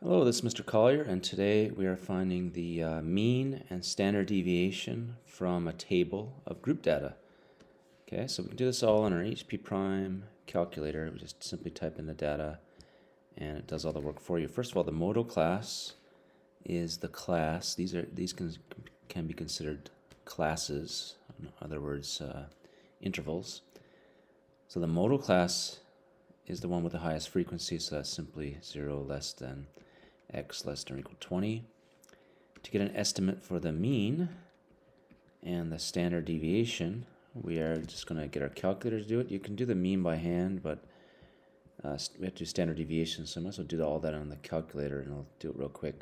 Hello, this is Mr. Collier, and today we are finding the mean and standard deviation from a table of group data. Okay, so we can do this all on our HP prime calculator. We just simply type in the data and it does all the work for you. First of all, the modal class is the class. These can be considered classes, in other words, intervals. So the modal class is the one with the highest frequency, so that's simply 0 less than x less than or equal to 20. To get an estimate for the mean and the standard deviation, we are just going to get our calculator to do it. You can do the mean by hand, but we have to do standard deviation, so I might as well do all that on the calculator, and I'll do it real quick.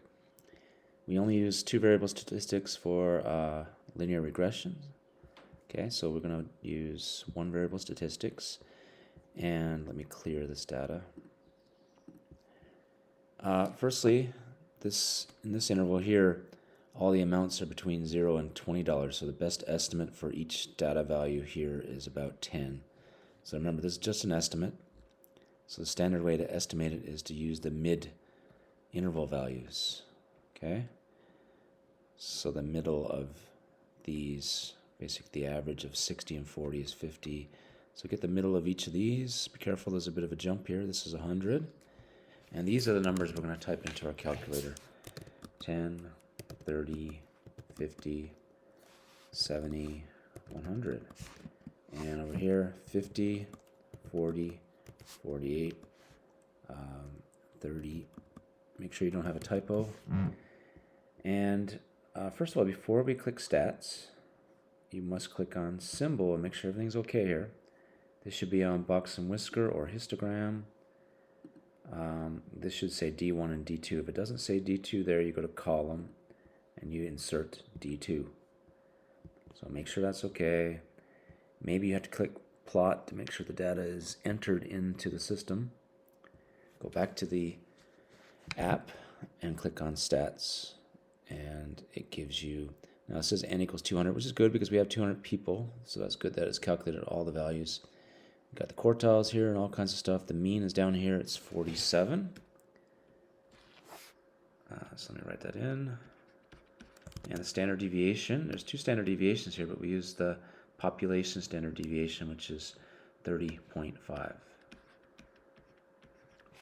We only use two variable statistics for linear regression. Okay, so we're going to use one variable statistics, and let me clear this data. Firstly, in this interval here, all the amounts are between $0 and $20, so the best estimate for each data value here is about 10. So remember, this is just an estimate. So the standard way to estimate it is to use the mid interval values. Okay? So the middle of these, basically the average of 60 and 40 is 50. So get the middle of each of these. Be careful, there's a bit of a jump here. This is 100. And these are the numbers we're going to type into our calculator. 10, 30, 50, 70, 100. And over here, 50, 40, 48, 30. Make sure you don't have a typo. And first of all, before we click stats, you must click on symbol and make sure everything's okay here. This should be on box and whisker or histogram. This should say D1 and D2. If it doesn't say D2 there, you go to column and you insert D2. So make sure that's okay. Maybe you have to click plot to make sure the data is entered into the system. Go back to the app and click on stats, and it gives you, now it says n equals 200, which is good because we have 200 people, so that's good that it's calculated all the values. We've got the quartiles here and all kinds of stuff. The mean is down here, it's 47. So let me write that in. And the standard deviation, there's two standard deviations here, but we use the population standard deviation, which is 30.5.